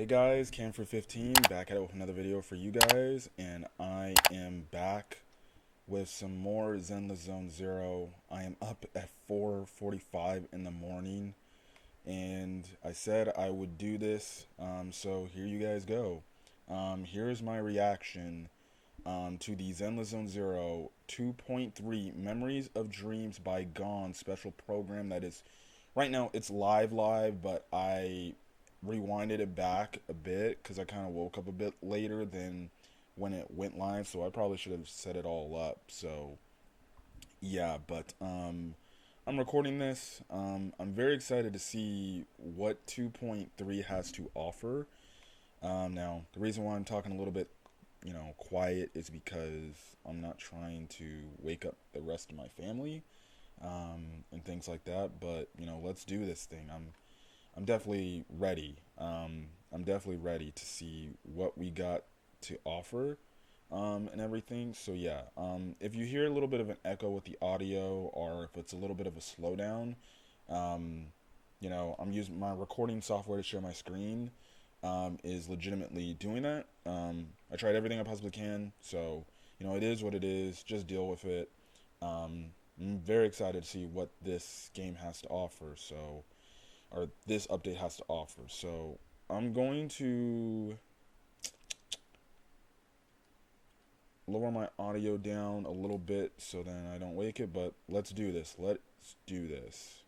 guys, Cam for 15 back at it with another video for you guys, and I am back with some more Zenless Zone Zero. I am up at 4:45 in the morning, and I said I would do this, so here you guys go. Here's my reaction to the Zenless Zone Zero 2.3 Memories of Dreams by Gone special program that is, right now it's live, but I rewinded it back a bit because I kind of woke up a bit later than when it went live, so I probably should have set it all up. So yeah, but I'm recording this. I'm very excited to see what 2.3 has to offer. Now the reason why I'm talking a little bit quiet is because I'm not trying to wake up the rest of my family and things like that, but let's do this thing. I'm definitely ready. I'm definitely ready to see what we got to offer and everything. So yeah, if you hear a little bit of an echo with the audio, or if it's a little bit of a slowdown, I'm using my recording software to share my screen, is legitimately doing that. I tried everything I possibly can, so it is what it is. Just deal with it. I'm very excited to see what this game has to offer, or this update has to offer. So I'm going to lower my audio down a little bit so then I don't wake it, but let's do this. Let's do this.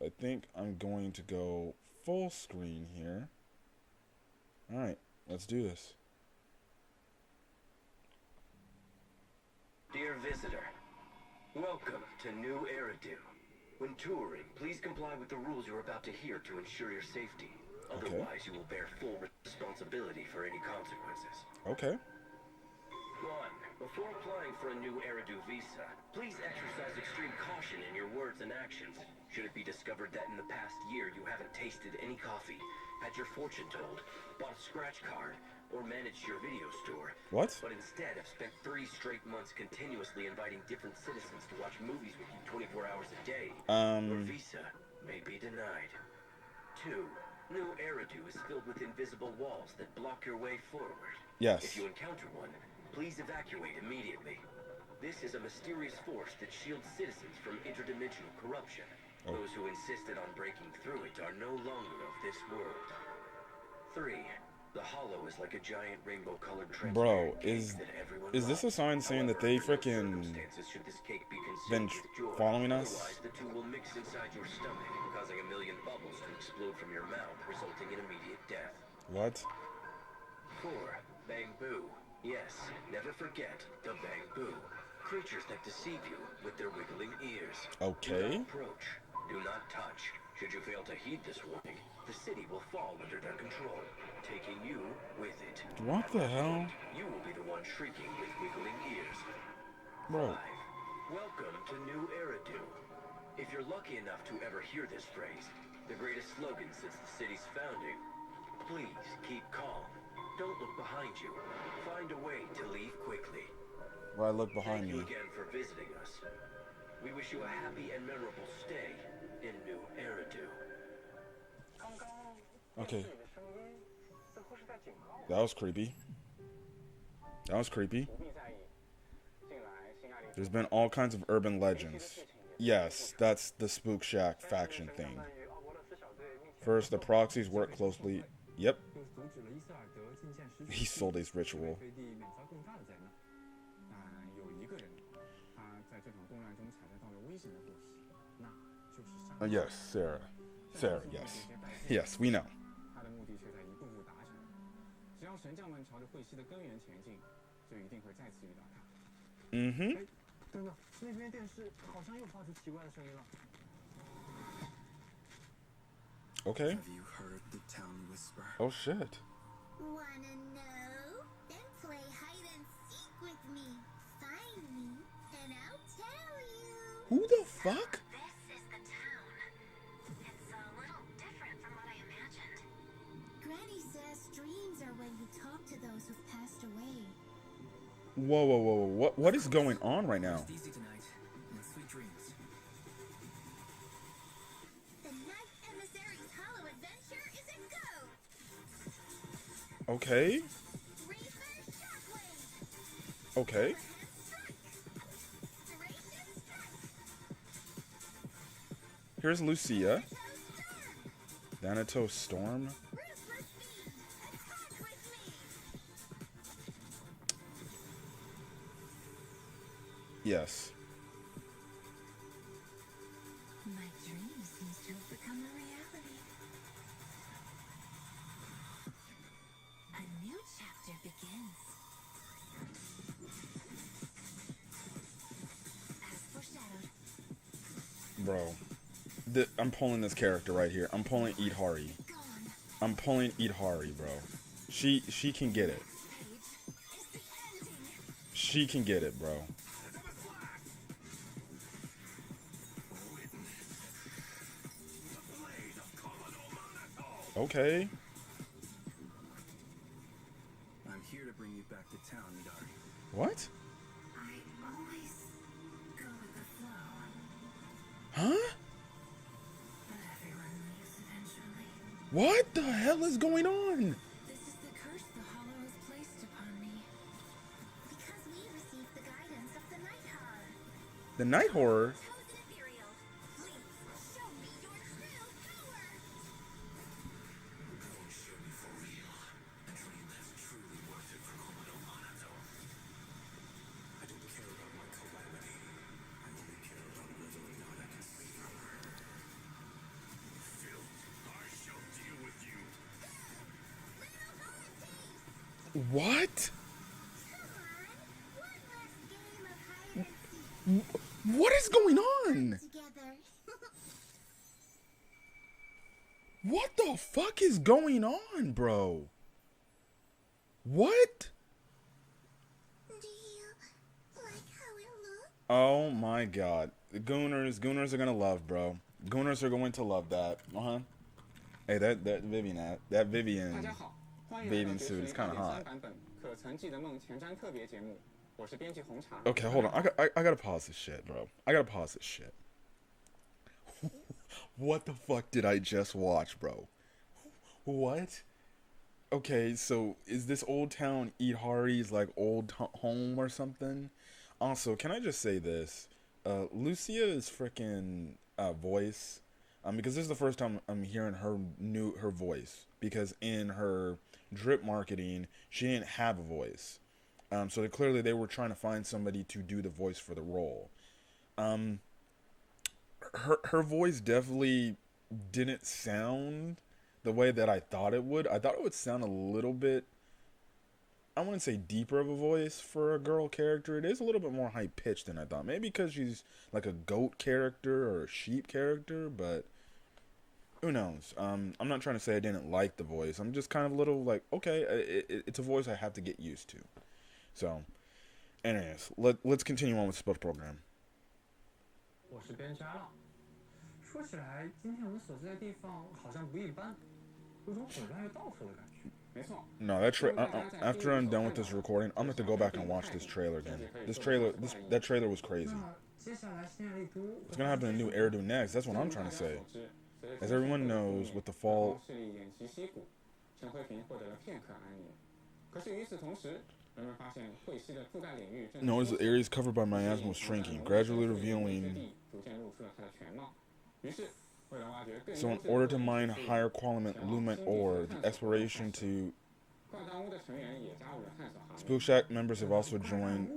I think I'm going to go full screen here. Alright, let's do this. Dear visitor, welcome to New Eridu. When touring, please comply with the rules you're about to hear to ensure your safety. Otherwise, you will bear full responsibility for any consequences. Okay. 1. Before applying for a New Eridu visa, please exercise extreme caution in your words and actions. Should it be discovered that in the past year you haven't tasted any coffee, had your fortune told, bought a scratch card, or managed your video store, what? But instead have spent 3 straight months continuously inviting different citizens to watch movies with you 24 hours a day, your visa may be denied. 2. New Eridu is filled with invisible walls that block your way forward. Yes. If you encounter one, please evacuate immediately. This is a mysterious force that shields citizens from interdimensional corruption. Those who insisted on breaking through it are no longer of this world. 3. The hollow is like a giant rainbow-colored transparent cake that everyone is this a sign saying that they frickin' been following us? Otherwise, the two will mix inside your stomach, causing a million bubbles to explode from your mouth, resulting in immediate death. What? 4. Bang Boo. Yes, never forget the Bang Boo. Creatures that deceive you with their wiggling ears. Okay. Do not approach. Do not touch. Should you fail to heed this warning, the city will fall under their control, taking you with it. What the hell? You will be the one shrieking with wiggling ears. Bro. 5. Welcome to New Eridu. If you're lucky enough to ever hear this phrase, the greatest slogan since the city's founding, please keep calm. Don't look behind you. Find a way to leave quickly. Where I look behind me. Thank you again for visiting us. We wish you a happy and memorable stay in New Eridu. Okay. That was creepy. There's been all kinds of urban legends. Yes, that's the Spook Shack faction thing. First, the proxies work closely. Yep. He sold his ritual. Yes, Sarah. Yes. Yes, we know. Mm-hmm. Okay. Have you heard the town whisper? Oh shit. Wanna know? Then play hide and seek with me. Find me, and I'll tell you. Who the fuck? This is the town. It's a little different from what I imagined. Granny says dreams are when you talk to those who've passed away. Whoa. What is going on right now? Easy tonight. And sweet dreams. The night emissary's hollow Okay. Okay. Here's Lucia. Thanatos Storm. Yes. My dream seems to have become a reality. A new chapter begins. As foreshadowed. Bro. I'm pulling this character right here. I'm pulling Yidhari. I'm pulling Yidhari, bro. She can get it. She can get it, bro. Okay. I'm here to bring you back to town, Yidhari. What? I always go with the flow. Huh? But everyone leaves eventually. What the hell is going on? This is the curse the Hollow has placed upon me. Because we received the guidance of the Night Horror. The night horror? Chosen Ethereal, please show me your true power! Show me for real. A dream that's truly worth it for Komodo Monato. I don't care about my calamity. I only care about whether or not I can save her. Phil, I shall deal with you. What? Come on, one last game of hide and seek. What is going on? Together. What the fuck is going on, bro? What? Do you like how it looks? Oh my god. The Gooners are gonna love, bro. Gooners are going to love that. Uh-huh. Hey, that Vivian bathing suit is kind of hot. Okay, hold on. I gotta pause this shit, bro. I gotta pause this shit. What the fuck did I just watch, bro? What? Okay, so is this Old Town Yidhari's like old home or something? Also, can I just say this? Lucia's freaking voice, because this is the first time I'm hearing her voice, because in her drip marketing she didn't have a voice. So clearly they were trying to find somebody to do the voice for the role. Her voice definitely didn't sound the way that I thought it would. I thought it would sound a little bit, I wouldn't say deeper of a voice for a girl character. It is a little bit more high pitched than I thought. Maybe because she's like a goat character or a sheep character, but who knows? I'm not trying to say I didn't like the voice. I'm just kind of a little like, okay, it's a voice I have to get used to. So, anyways, let's continue on with the special program. 我是边家了。说起来，今天我们所在的地方好像不一般，有种混乱又道错的感觉。没错。No, after I'm done with this recording, I'm gonna have to go back and watch this trailer again. That trailer was crazy. 接下来新爱丽都 What's gonna happen to New Eridu next? That's what I'm trying to say. As everyone knows, with the fall, 势力偃旗息鼓，陈慧萍获得了片刻安宁。可是与此同时，人们发现慧西的覆盖领域正 notice the areas covered by miasma was shrinking, gradually revealing. 逐渐露出了它的全貌。于是，为了挖掘更 So in order to mine higher quality lumen ore, the exploration to 怪盗屋的成员也加入了探索行列。 Spook Shack members have also joined.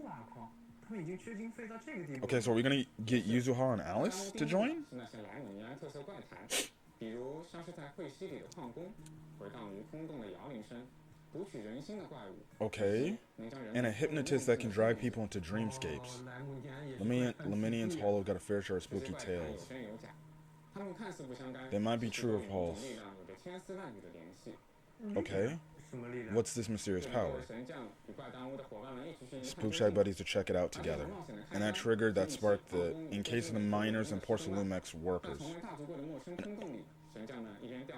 他们已经缺经费到这个地步。 Okay, so are we gonna get Yuzuha and Alice to join? 是那些莱姆尼安特色怪谈，比如消失在会溪里的矿工，回荡于空洞的摇铃声，读取人心的怪物。 Okay. And a hypnotist that can drag people into dreamscapes. Laminian's Hollow got a fair share of spooky tales. They might be true of Halls. Okay. What's this mysterious power? Spook Shack buddies to check it out together. And that triggered that sparked the in case of the miners and Porcelumex workers.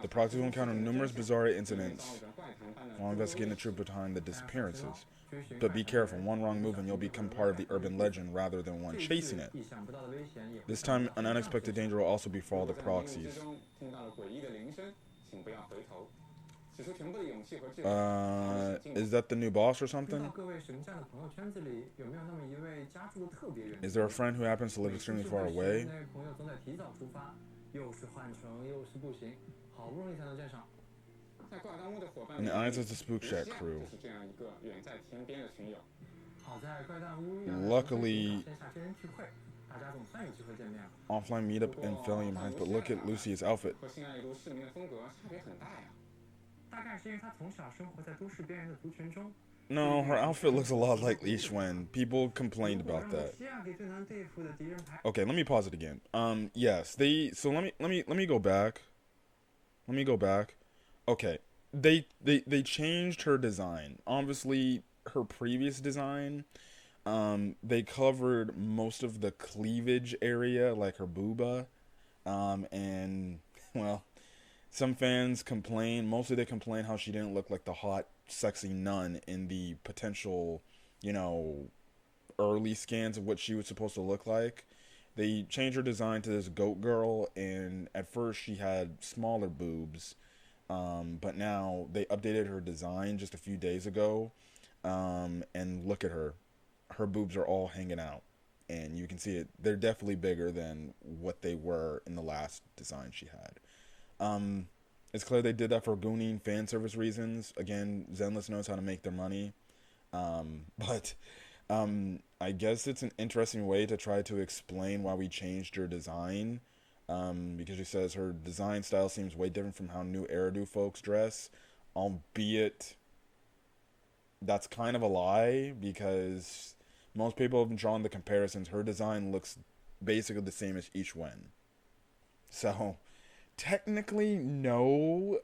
The proxies will encounter numerous bizarre incidents while investigating the truth behind the disappearances. But be careful, one wrong move and you'll become part of the urban legend rather than one chasing it. This time, an unexpected danger will also befall the proxies. Is that the new boss or 不知道 something? 各位神战的朋友圈子里有没有那么一位家住的特别远？ Is there a friend who happens to live 每次 extremely 聚 far 会时， away? 那位朋友总得提早出发，又是换乘又是步行，好不容易才能见上。 在怪丹屋的伙伴 And 里 the eyes of the Spook 卢 Shack 西亚 crew. 就是这样一个远在天边的群友。好在怪诞屋 Luckily, 线下真人聚会，大家总算有机会见面了。 offline meetup and filming behind, but look at Lucia's outfit. 和新爱一都市民的风格差别很大呀。 大概是因为他从小生活在都市边缘的族群中。 No, her outfit looks a lot like Ishwen. People complained about that. 西亚给最难对付的敌人排。 Okay, let me pause it again. Yes, so let me go back. Let me go back. Okay. They changed her design. Obviously, her previous design, they covered most of the cleavage area, like her booba. And well, some fans complain, mostly they complain how she didn't look like the hot, sexy nun in the potential, early scans of what she was supposed to look like. They changed her design to this goat girl, and at first she had smaller boobs, but now they updated her design just a few days ago, and look at her. Her boobs are all hanging out, and you can see it. They're definitely bigger than what they were in the last design she had. It's clear they did that for gooning fan service reasons. Again, Zenless knows how to make their money. But I guess it's an interesting way to try to explain why we changed her design. Because she says her design style seems way different from how new Eridu folks dress. Albeit, that's kind of a lie, because most people have been drawn the comparisons. Her design looks basically the same as Ishwen. So, technically, no.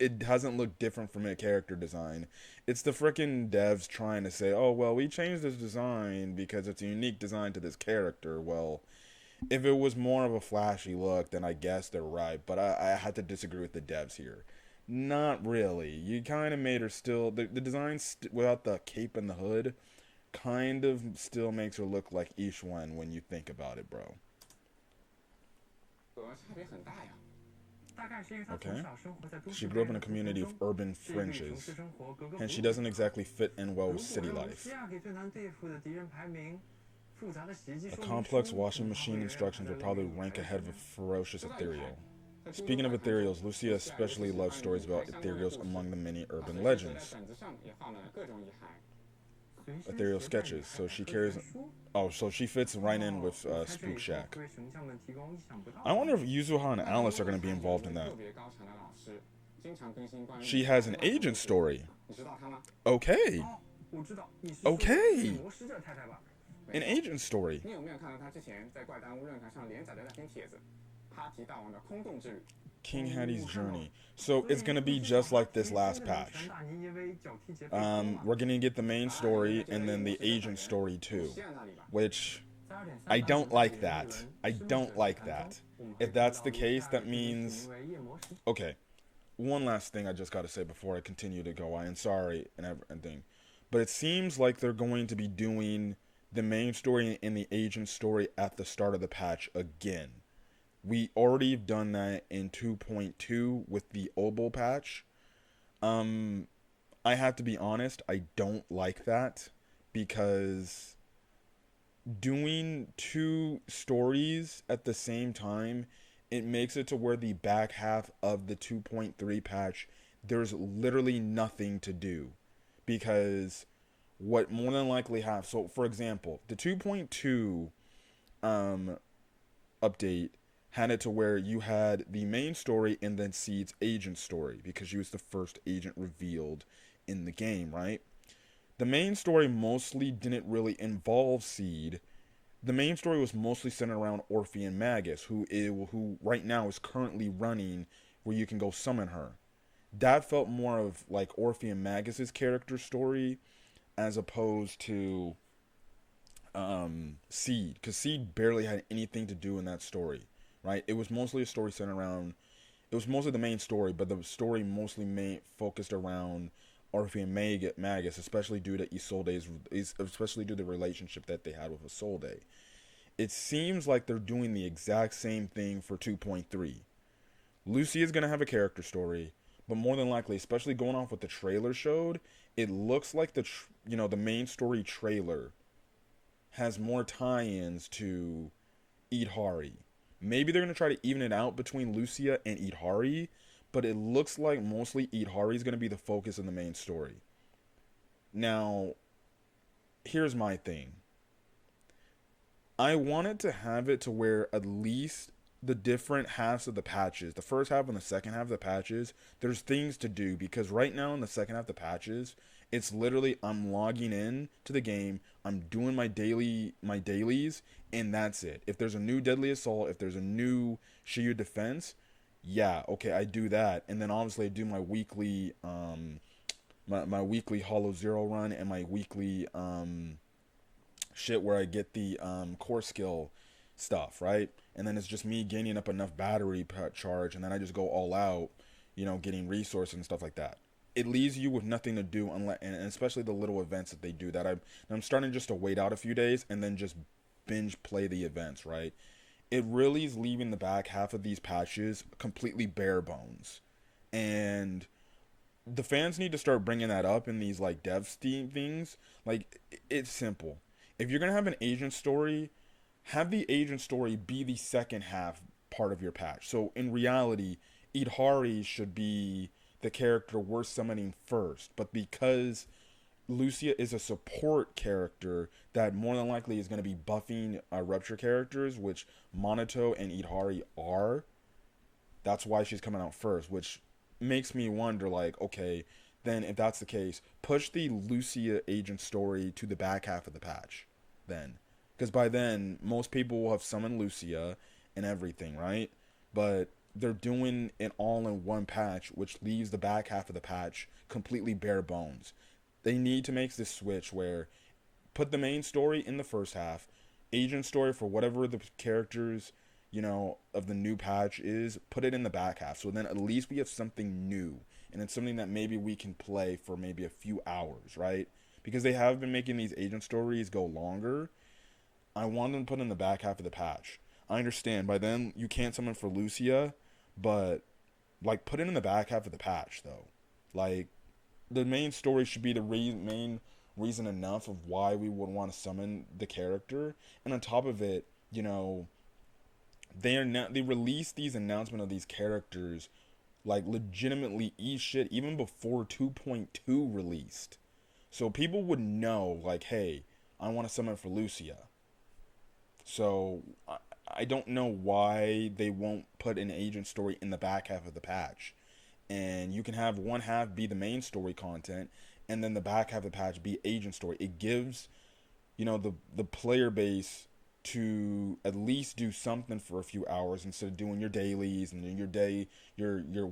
It doesn't look different from a character design. It's the frickin' devs trying to say, oh, well, we changed this design because it's a unique design to this character. Well, if it was more of a flashy look, then I guess they're right. But I had to disagree with the devs here. Not really. You kind of made her still... The design without the cape and the hood kind of still makes her look like Ishwen when you think about it, bro. Okay. She grew up in a community of urban fringes, and she doesn't exactly fit in well with city life. A complex washing machine instructions will probably rank ahead of a ferocious ethereal. Speaking of ethereals, Lucia especially loves stories about ethereals among the many urban legends. Ethereal sketches, so she carries... Oh, so she fits right in with Spook Shack. I wonder if Yuzuha and Alice are going to be involved in that. She has an agent story. Okay. Okay. An agent story. King Hattie's journey. So it's going to be just like this last patch. We're going to get the main story and then the agent story too. Which, I don't like that. I don't like that. If that's the case, that means... Okay. One last thing I just got to say before I continue to go. I am sorry and everything. But it seems like they're going to be doing the main story and the agent story at the start of the patch again. We already have done that in 2.2 with the Obol patch. I have to be honest, I don't like that, because doing two stories at the same time, it makes it to where the back half of the 2.3 patch, there's literally nothing to do. Because what more than likely happens, so for example, the 2.2 update had it to where you had the main story and then Seed's agent story, because she was the first agent revealed in the game, right? The main story mostly didn't really involve Seed. The main story was mostly centered around Orphean Magus, who right now is currently running where you can go summon her. That felt more of like Orphean Magus's character story as opposed to Seed, because Seed barely had anything to do in that story. Right, it was mostly a story centered around. It was mostly the main story, but the story mostly focused around Orphean Magus, especially due to especially due to the relationship that they had with Isolde. It seems like they're doing the exact same thing for 2.3. Lucy is gonna have a character story, but more than likely, especially going off what the trailer showed, it looks like the main story trailer has more tie-ins to Yidhari. Maybe they're going to try to even it out between Lucia and Yidhari, but it looks like mostly Yidhari is going to be the focus of the main story. Now, here's my thing. I wanted to have it to where at least the different halves of the patches, the first half and the second half of the patches, there's things to do, because right now in the second half of the patches, it's literally I'm logging in to the game, I'm doing my dailies, and that's it. If there's a new Deadly Assault, if there's a new Shiyu defense, yeah, okay, I do that, and then obviously I do my weekly my weekly Hollow Zero run and my weekly shit where I get the core skill stuff, right? And then it's just me gaining up enough battery charge, and then I just go all out, getting resources and stuff like that. It leaves you with nothing to do, unless, and especially the little events that they do. That I'm starting just to wait out a few days and then just binge play the events, right? It really is leaving the back half of these patches completely bare bones, and the fans need to start bringing that up in these like dev things. Like, it's simple. If you're gonna have an agent story, have the agent story be the second half part of your patch. So in reality, Yidhari should be the character we're summoning first, but because Lucia is a support character that more than likely is going to be buffing Rupture characters, which Monato and Yidhari are, that's why she's coming out first, which makes me wonder, like, okay, then if that's the case, push the Lucia agent story to the back half of the patch then. Because by then, most people will have summoned Lucia and everything, right? But they're doing it all in one patch, which leaves the back half of the patch completely bare bones. They need to make this switch where put the main story in the first half, agent story for whatever the characters, of the new patch is, put it in the back half. So then at least we have something new, and it's something that maybe we can play for maybe a few hours, right? Because they have been making these agent stories go longer. I want them to put in the back half of the patch. I understand by then you can't summon for Lucia, but like put it in the back half of the patch though. Like, the main story should be the main reason enough of why we would want to summon the character, and on top of it, they released these announcements of these characters like legitimately even before 2.2 released, so people would know like, hey, I want to summon for Lucia. So I don't know why they won't put an agent story in the back half of the patch. And you can have one half be the main story content, and then the back half of the patch be agent story. It gives, the player base to at least do something for a few hours instead of doing your dailies and your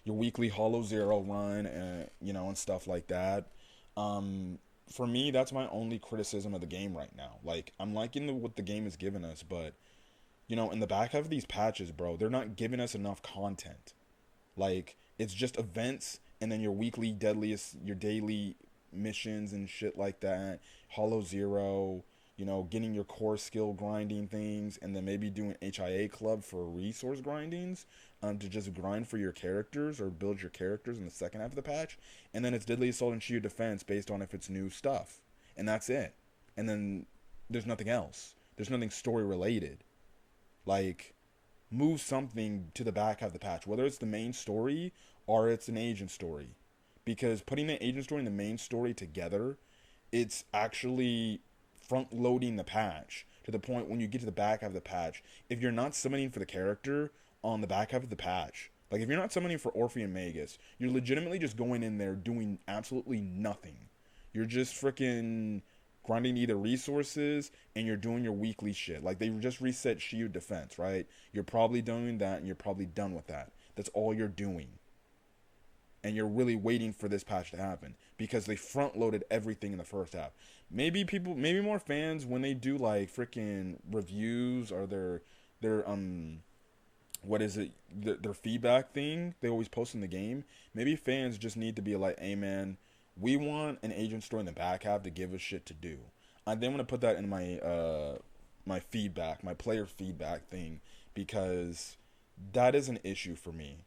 weekly Hollow Zero run and stuff like that. For me, that's my only criticism of the game right now. Like, I'm liking what the game has given us, but in the back half of these patches, bro, they're not giving us enough content. Like, it's just events and then your weekly your daily missions and shit like that. Hollow Zero, getting your core skill grinding things, and then maybe doing HIA club for resource grindings to just grind for your characters or build your characters in the second half of the patch. And then it's Deadly Assault and Shield Defense based on if it's new stuff. And that's it. And then there's nothing else. There's nothing story related. Like, move something to the back half of the patch, whether it's the main story or it's an agent story. Because putting the agent story and the main story together, it's actually front loading the patch to the point when you get to the back half of the patch, if you're not summoning for the character on the back half of the patch, like if you're not summoning for Orpheum Magus, you're legitimately just going in there doing absolutely nothing. You're just freaking grinding either resources and you're doing your weekly shit. Like, they just reset Shield Defense, right? You're probably doing that and you're probably done with that. That's all you're doing. And you're really waiting for this patch to happen because they front loaded everything in the first half. Maybe more fans, when they do like freaking reviews or their their feedback thing they always post in the game, maybe fans just need to be like, hey man, we want an agent story in the back half to give us shit to do. I'm going to put that in my my feedback, my player feedback thing, because that is an issue for me.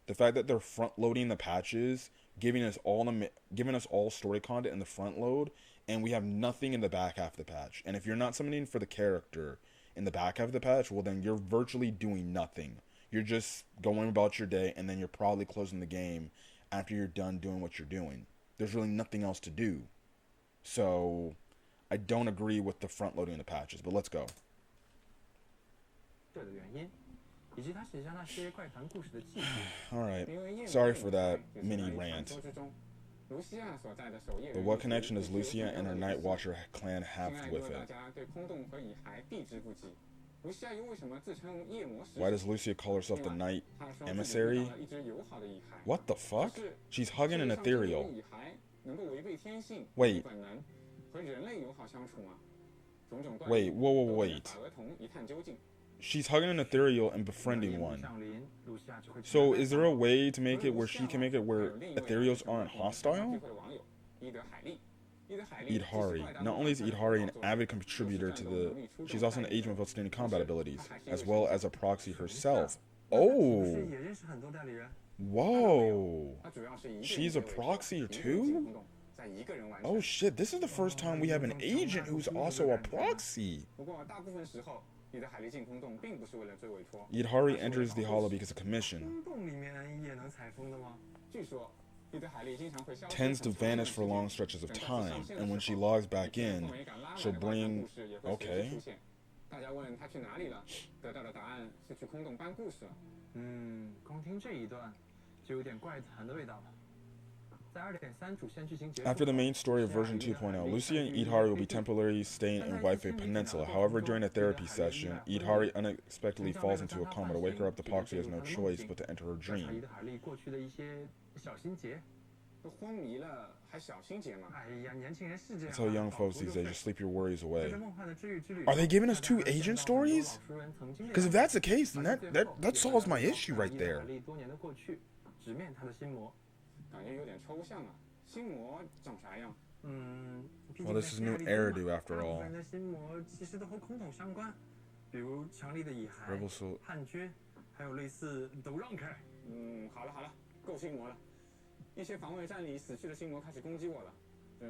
The fact that they're front loading the patches, giving us all story content in the front load, and we have nothing in the back half of the patch. And if you're not summoning for the character in the back half of the patch, well then you're virtually doing nothing. You're just going about your day, and then you're probably closing the game after you're done doing what you're doing. There's really nothing else to do. So I don't agree with the front loading the patches, but let's go. Alright, sorry for that mini rant. But what connection does Lucia and her Night Watcher clan have with it? Why does Lucia call herself the Night Emissary? What the fuck? She's hugging an ethereal. Wait. Wait. She's hugging an ethereal and befriending one. So is there a way to make it where she can make it where ethereals aren't hostile? Yidhari. Not only is Yidhari an avid contributor to the... She's also an agent with outstanding combat abilities, as well as a proxy herself. Oh! Whoa! She's a proxy too? Oh shit, this is the first time we have an agent who's also a proxy! Yidhari enters the Hollow because of commission. Tends to vanish for long stretches of time, and when she logs back in, she'll bring... Okay. After the main story of version 2.0, Lucia and Yidhari will be temporarily staying in Waifu Peninsula. However, during a therapy session, Yidhari unexpectedly falls into a coma. To wake her up, the proxy has no choice but to enter her dream. That's how young folks these days just sleep your worries away. Are they giving us 2 agent stories? Because if that's the case, then that solves my issue right there. Well, this is new Eridu after all. Rebel Soul.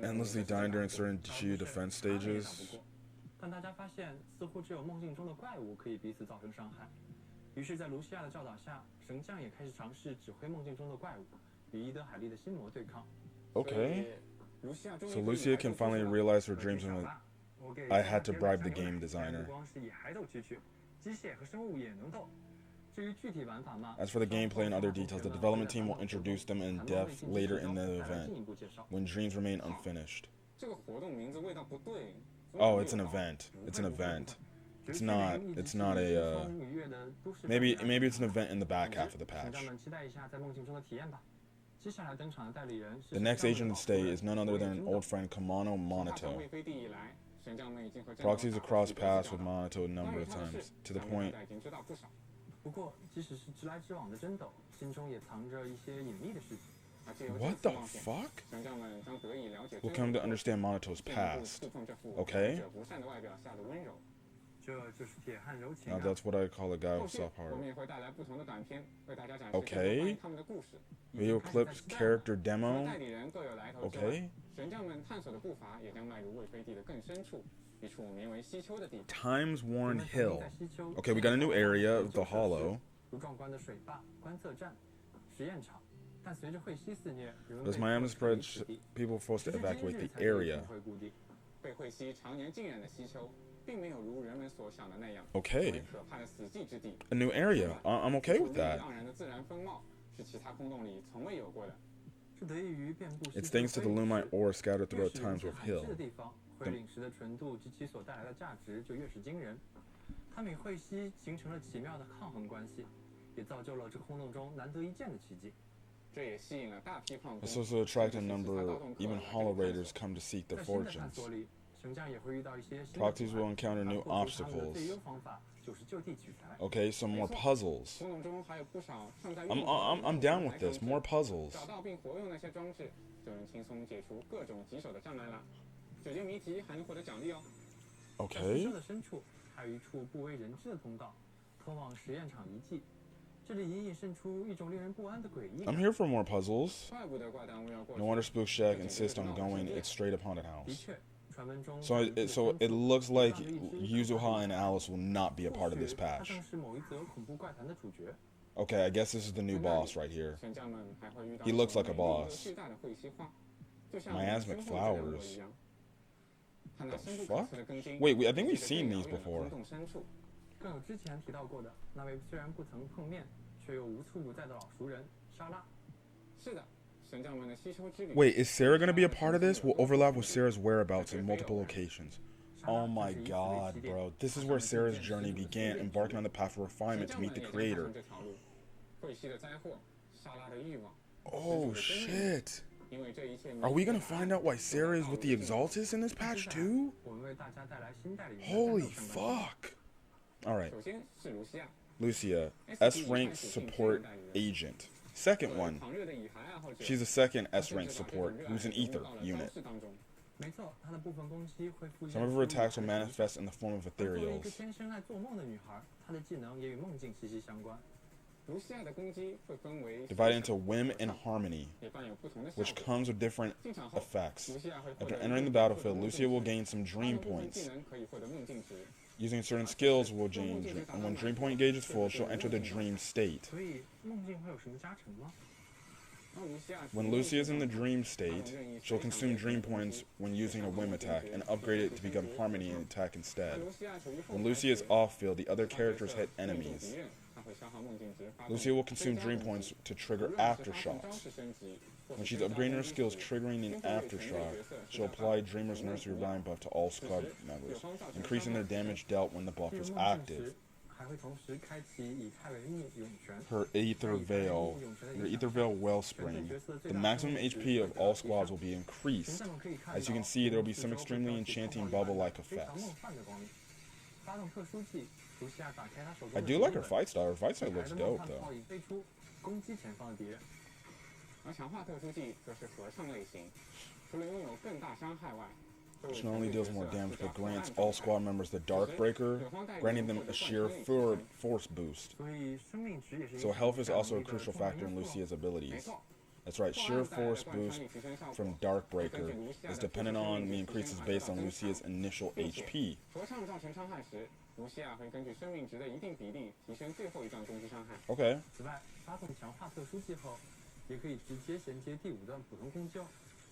Endlessly dying during certain Shu defense stages. Okay. So Lucia can finally realize her dreams and I had to bribe the game designer. As for the gameplay and other details, the development team will introduce them in depth later in the event, when dreams remain unfinished. Oh, it's an event. It's an event. It's not a, maybe it's an event in the back half of the patch. The next agent to stay is none other than an old friend, Kamano Monato. Proxies have crossed paths with Monato a number of times, to the point... What the fuck? We'll come to understand Monato's past. Okay? Now that's what I call a guy with soft heart. Okay? Video clips, character demo. Okay? Times Worn Hill. Okay, we got a new area of the Hollow. As Miami spreads, people are forced to evacuate the area. Okay. A new area. I'm okay with that. It's thanks to the Lumite ore scattered throughout Times Worth Hill. This also attracted a number, even Hollow Raiders come to seek their fortunes. Proxies will encounter new obstacles. Okay, some more puzzles. I'm down with this. More puzzles. Okay. 这里隐隐渗出一种令人不安的诡异 I'm 感。 here for more puzzles. 怪不得怪耽误要过 No 去。 wonder Spook Shack insists on going its straight upon the 的 house. 确，传闻中 So it looks like Yuzuha and Alice will not be a part of this 他 patch. 正是某一则恐怖怪谈的主角。 Okay, I guess this is the new boss right here. 神将们还会遇到 He looks like a 美丽和 boss. 巨大的会西花，就像我们 Miasmic 身后这两朵 flowers. 一样。它那 The 深不可 fuck? 测的根茎 Wait, I think 以 we've 及 seen 最 these 遥远的 before. 空洞深处，更有之前提到过的那位虽然不曾碰面，却又无处不在的老熟人莎拉。是的，神将们的吸收之旅。 Wait, is Sarah going to be a part of this? We'll overlap with Sarah's whereabouts in multiple locations. Oh my god, bro. This is where Sarah's journey began, embarking on the path of refinement to meet the creator. 这条路，会西的灾祸，莎拉的欲望。 Oh shit. 因为这一切 Are we going to find out why Sarah is with the Exaltus in this patch too? 我们为大家带来新代理人的 Holy 战斗上半 fuck. Alright, 首先是卢西亚， Lucia, S-rank support agent. Second one, 狂热的蚁孩爱好者。 she's a second S-rank support who's an ether unit. 没错，她的部分攻击会附 Some of her attacks will manifest in the form of 作为一个 ethereals. 天生爱做梦的女孩，她的技能也与梦境息息相关。卢西亚的攻击会分为 Divided into whim and harmony, 也伴有不同的效 which 果。 comes with different 进场后， effects. 卢西亚会获 After 得 entering the battlefield, Lucia will gain some dream 部分 points. 技能可以获得梦境值。 Using certain skills will gain, and when dream point gauge is full, she'll enter the dream state. 所以梦境会有什么加成吗？ 当卢西亚 When Lucia is in the dream state, she'll consume dream points when using a whim attack and upgrade it to become harmony and attack 在 instead. 卢西亚处于后 When 排 Lucia is 时 off field, the other 发 characters 射 hit 命中 enemies. 敌人，它会消耗梦境值，发动 Lucia will consume 追加 dream 攻击 points to 无 trigger 论是发动招 aftershocks. 式升级，或 When 是 she's 增加 upgrading her 攻 skills 击值 triggering an aftershock, she'll apply Dreamer's Nursery Rhyme buff to all squad members, increasing their damage dealt when the buff 进入 is 梦境 active. 时，还会同时开启以泰维木涌泉。 Her Aether Veil, her Aether Veil Wellspring, the maximum HP of all squads will be 群 increased. 战们可以看 As you 到 can see, there will be 四 some 周 extremely 会飘起 enchanting 泡泡般 bubble-like 非常 effects. 梦幻的光明。发动特殊技，卢西亚打开她手 I 中的 do like her 手 fight style. Her fight 本 style 来 looks 的梦 dope 幻 though. 炮已飞出，攻击前方的敌人。而强化特殊技则是合唱类型，除了拥有更大伤害外， Which not only deals more damage, but grants all squad members the Darkbreaker, granting them a sheer force boost. 所以生命值也是一个 So health is 很 also a 重要的 crucial 重要 factor in 因素。 Lucia's 没 abilities. 错， That's right, 破 sheer 案带来的 force 贯穿 boost 力提升效果 from 会根据 Darkbreaker 卢西亚 is 的 dependent 自身 on 命 the 值提 increases 升而 based 得 on 到增 Lucia's 强 initial 并且 HP. 合唱造成伤害时，卢西亚会根据生命值的一定比例提升最后一段攻击伤害。 Okay. 此外，发动强化特殊技后，也可以直接衔接第5段普通攻击哦。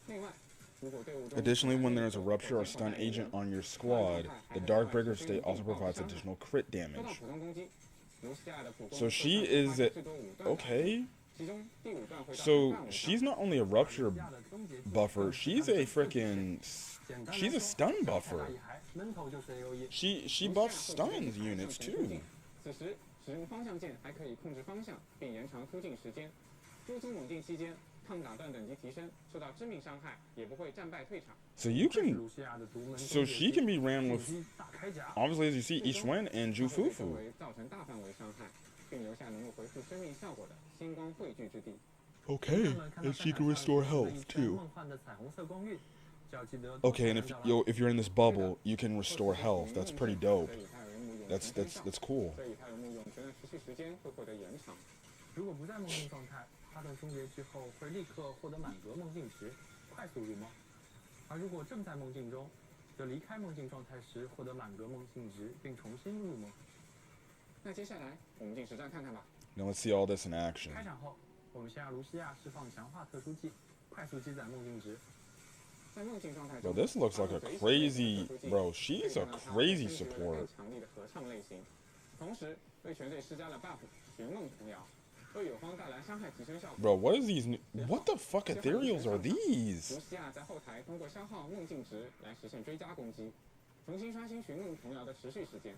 另外，如果队伍中 Additionally, when there is a rupture or stun agent on your squad, the Darkbreaker state also provides additional crit 说到 damage. 普通攻击，卢西亚的普攻 So 会 she 分 is 为 a- 最多5段， Okay. 其中第5段会造成 So 范围 she's 上 not only a rupture 卢西亚的终结技 buffer, she's a freaking 简单地 she's a 说 stun 小 buffer. 太大一孩闷头就是 AOE。 She buffs stuns units too. 此时使用方向键还可以控制方向，并延长突进时间。入侵猛进期间，抗打断等级提升，受到致命伤害也不会战败退场。 So you 这是 can 卢西亚的独门 so 终结 she 技 can be ran 紧 with 急大开甲。 obviously as you see 最 Yi 终 Xuan and 它会被周 Jufufu. 围造成大范围伤害，并留下能够回复生命效果的星光汇聚之地。 Okay, 看到 and she 战 can 场上 restore 有 health 一圈 too. 梦幻的彩虹色光晕，只要记得 Okay, and if you're in this bubble, you can 或 restore 是 health. 使 That's 用 pretty 梦 dope. 对以太维姆涌 That's 泉 that's 生效 that's cool. 对以太维姆涌泉的持续时间会获得延长。如果不在梦境状态，发动终结之后会立刻获得满格梦境值，快速入梦；而如果正在梦境中，则离开梦境状态时获得满格梦境值，并重新入梦。那接下来我们进实战看看吧。 Now let's see all this in action. 开场后，我们先让卢西亚释放强化特殊技，快速积攒梦境值。在梦境状态 Bro, 中， this looks like a 发动 crazy 随时 bro. 可 She's 以 a 让它 crazy 根据 support. 更强力的合唱类型，同时为全队施加了 buff 寻梦童谣，为友方带来伤害提升效果。 Bro, what is these new, what the fuck ethereals are 卢 these? 西亚在后台通过消耗梦境值来实现追加攻击，重新刷新寻梦童谣的持续时间。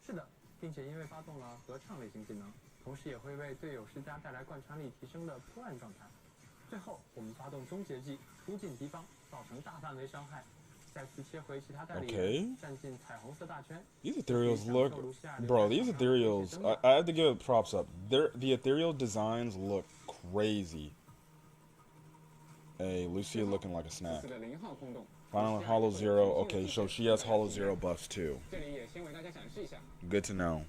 是的，并且因为发动了合唱类型技能，同时也会为队友施加带来贯穿力提升的破案状态。最后，我们发动终结技，突进敌方，造成大范围伤害，再次切回其他代理人， Okay. 站进彩虹色大圈。 These ethereals look, bro. These ethereals, I have to give props up. The ethereal designs look crazy. Hey, Lucia looking like a 此 snack. 次的0号空洞， Final Hollow Zero. Okay, so she has Hollow Zero buffs too. 这里也先为大家展示一下。 Good to know.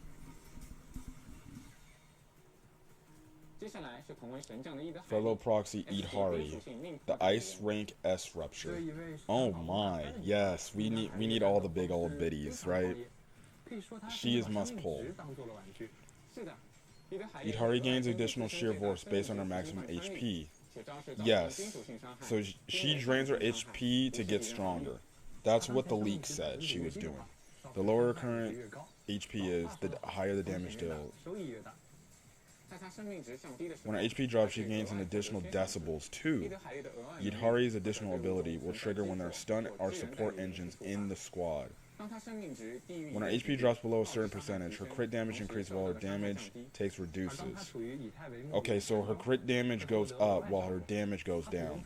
Fellow proxy Yidhari. The ice rank S rupture. Oh my, yes, we need all the big old biddies, right? She is must pull. Yidhari gains additional sheer force based on her maximum HP. Yes. So she drains her HP to get stronger. That's what the leak said she was doing. The lower her current HP is, the higher the damage deal. When her HP drops, she gains an additional decibels too. Yidhari's additional ability will trigger when there are stun or support engines in the squad. When her HP drops below a certain percentage, her crit damage increases while her damage takes reduces. Okay, so her crit damage goes up while her damage goes down.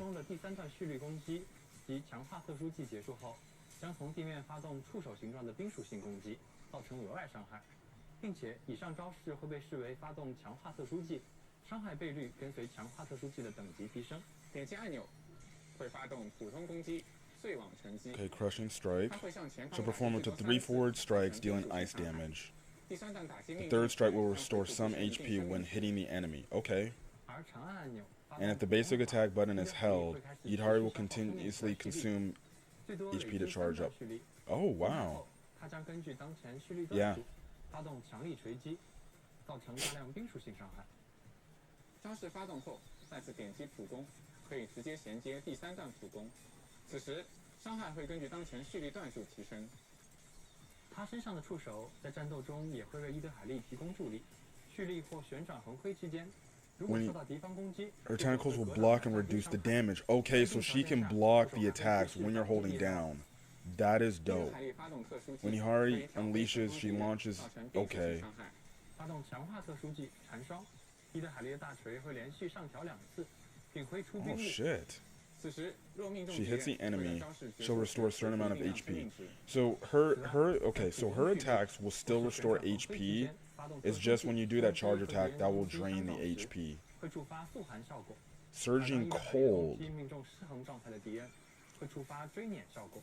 并且以上招式会被视为发动强化特殊技，伤害倍率跟随强化特殊技的等级提升。点击按钮会发动普通攻击，碎网沉击。Okay, crushing strike. So perform up to 3 forward strikes, dealing ice damage. The third strike will restore some HP when hitting the enemy. Okay. And if the basic attack button is held, Yidhari will continuously consume HP to charge up. Oh, wow. Yeah. 发动强力锤击，造成大量冰属性伤害。招式发动后，再次点击普攻，可以直接衔接第3段普攻。此时，伤害会根据当前蓄力段数提升。他身上的触手在战斗中也会为伊德海利提供助力。蓄力或旋转横挥期间，如果受到敌方攻击， her tentacles will block and reduce the damage. Okay, so she can block the attacks when you're holding down. That is dope. When Yidhari unleashes, she launches. Okay. 发动强化特殊技缠烧，伊德海利的大锤会连续上调2次，并挥出冰 Oh 力。 shit. 此时若命中 She 敌 hits 人， the enemy. 会让招式 She'll restore a certain amount of 定量 HP. 生命值。 So her attacks will still restore HP. It's just when you do that charge attack, that will drain the HP. 会触发速寒效果。 Surging cold. 命中失衡状态的敌人，会触发追碾效果。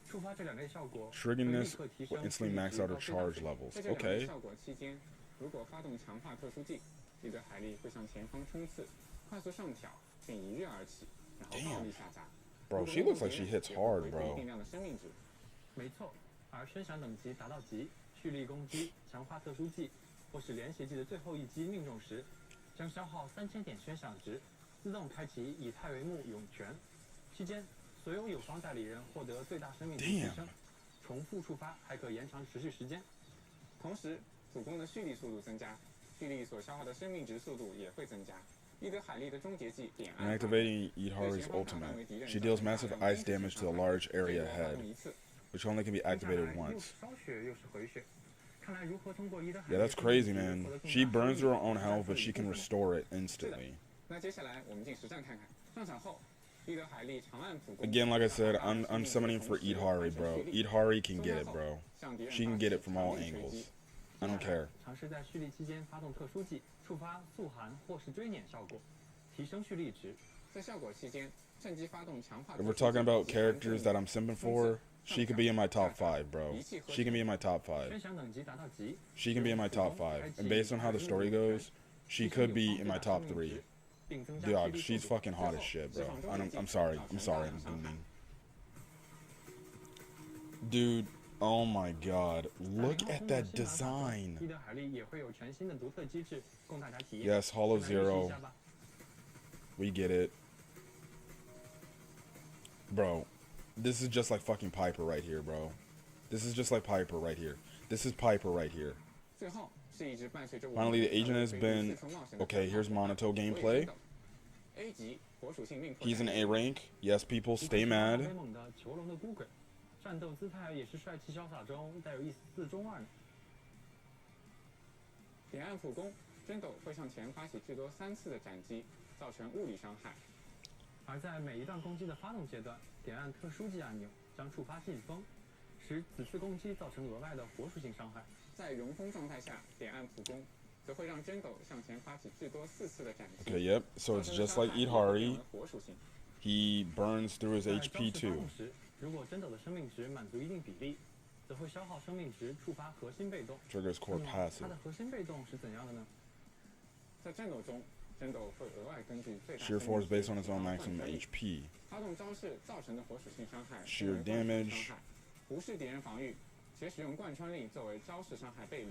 触发这2类效果， Triggering 会立 this 刻提 will 升 instantly max out her charge levels. 在这2 Okay. 类效果期间，如果发动强化特殊技，伊德海利会向前方冲刺，快速上挑，并一跃而起，然后暴力下砸。 Bro, she looks like she hits hard, bro. 定量的生命值。没错，而声响等级达到极，蓄力攻击、强化特殊技或是连携技的最后一击命中时，将消耗3000点宣响值，自动开启以太为幕涌泉。期间，所有友方代理人获得最大生命值提升。 重复触发还可延长持续时间，同时普攻的蓄力速度增加，蓄力所消耗的生命值速度也会增加。伊德海利的终结技点按 And activating Yidhari's ultimate, she deals massive ice damage to the large area ahead, which only can be activated once. 烧血又是回血，看来如何通过伊德海 Yeah, that's crazy, man. She burns her own health, but she can restore it instantly. 那接下来我们进实战看看，上场后。 Again, like I said, I'm summoning for Yidhari, bro. Yidhari can get it, bro. She can get it from all angles. I don't care. 尝试在蓄力期间发动特殊技，触发速寒或是追碾效果，提升蓄力值。在效果期间，趁机发动强化。 If we're talking about characters that I'm simping for, she could be in my top 5, bro. She can be in my top 5. She can be in my top 5. And based on how the story goes, she could be in my top 3. Dog, she's fucking hot as shit, bro. I'm sorry. I'm booming. Dude, oh my god. Look at that design. Yes, Hollow Zero. We get it. Bro, this is just like fucking Piper right here, bro. This is just like Piper right here. This is Piper right here. Finally, the agent has been... Okay, here's Monato gameplay. He's an A rank. Yes, people, stay mad. 战斗姿态也是帅气潇洒中带有一丝自中二。点按普攻，真狗会向前发起最多3次的斩击，造成物理伤害。而在每一段攻击的发动阶段，点按特殊技按钮将触发劲风，使此次攻击造成额外的火属性伤害。在融风状态下，点按普攻，则会让真狗向前发起最多4次的斩击。Okay, yep. So it's just like Yidhari. He burns through his HP too. 如果真狗的生命值满足一定比例，则会消耗生命值触发核心被动。 Triggers core passive. 它的核心被动是怎样的呢？在战斗中，争斗会额外根据最大 Sheer 生 force 命 based 值 on its 提 own 高 maximum 贯穿力 HP. 发动招式造成的火属性伤害 Sheer 作为贯穿 damage 伤害，无视敌人防御，且使用贯穿力作为招式伤害倍率。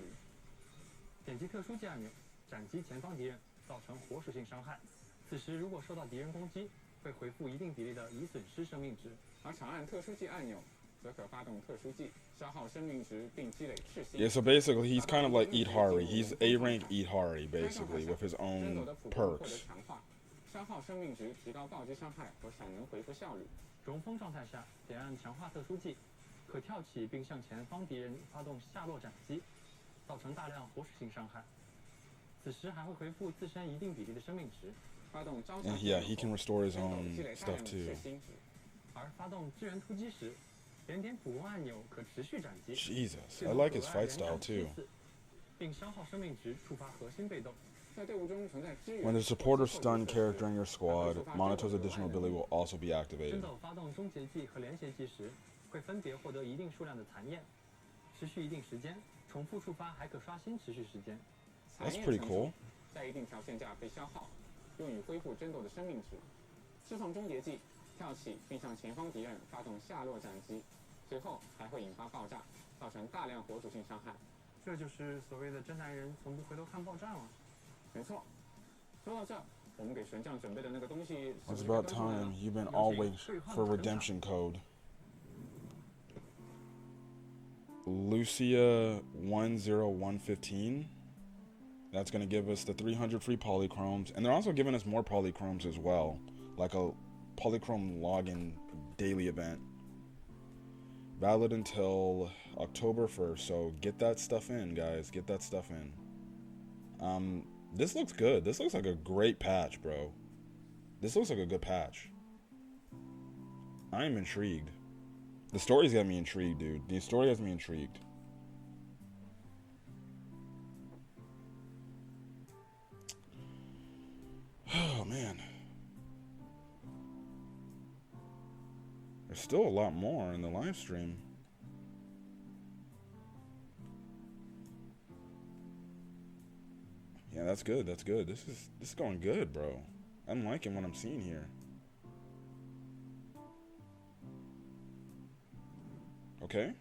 点击特殊技按钮，斩击前方敌人，造成火属性伤害。此时如果受到敌人攻击，会回复一定比例的已损失生命值。而长按特殊技按钮，则可发动特殊技，消耗生命值并积累赤心。 Yeah, so basically he's kind of like Yidhari. He's A rank Yidhari basically with his own perks. 消耗生命值，提高暴击伤害和闪能回复效率。中风状态下，点按强化特殊技，可跳起并向前方敌人发动下落斩击，造成大量火属性伤害。此时还会回复自身一定比例的生命值。发动招式 Yeah, he can restore his own stuff too. 而发动支援突击时，点点普攻按钮可持续斩击。 Jesus, I like his fight style too. 并消耗生命值，触发核心被动。在队伍中存在支援。 When there's a support or stun character in your squad, Monito's additional ability will also be 争 activated. 斗发动终结技和连携技时，会分别获得一定数量的残焰，持续一定时间，重复触发还可刷新持续时间。 That's pretty cool. 在一定条件下被消耗，用于恢复争斗的生命值。释放终结技，跳起并向前方敌人发动下落斩击，随后还会引发爆炸，造成大量火属性伤害。这就是所谓的真男人从不回头看爆炸吗？没错。说到这，我们给神将准备的那个东西。 It's about time. You've been always for redemption code. Lucia 10115. That's going to give us the 300 free polychromes. And they're also giving us more polychromes as well. Like a polychrome login daily event. Valid until October 1st. So get that stuff in, guys. Get that stuff in. This looks good. This looks like a great patch, bro. This looks like a good patch. I am intrigued. The story's got me intrigued, dude. The story has me intrigued. Oh, man. There's still a lot more in the live stream. Yeah, that's good. That's good. This is going good, bro. I'm liking what I'm seeing here. Okay.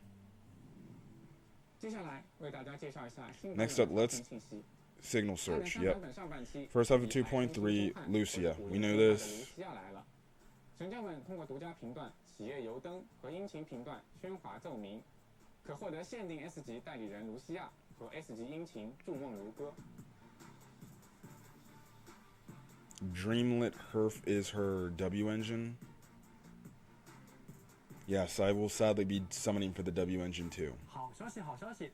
Next up, let's signal search. Yep. First half of 2.3, Lucia. We knew this. 神将们通过独家频段、企业油灯和殷勤频段喧哗奏鸣，可获得限定 S 级代理人卢西亚和 S 级殷勤筑梦如歌。 Dreamlit Herf is her W engine. Yes, I will sadly be summoning for the W engine too. 好消息，好消息！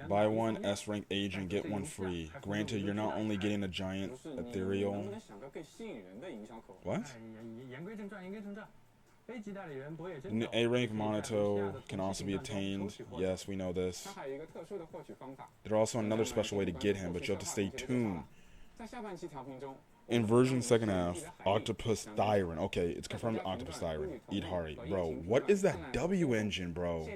Buy one S rank agent, get one free. Granted, you're not only getting a giant ethereal. What? A rank Monato can also be obtained. Yes, we know this. There's also another special way to get him, but you have to stay tuned. Inversion second half, Octopus Thyron. Okay, it's confirmed Octopus Thyron. Yidhari. Bro, what is that W engine, bro?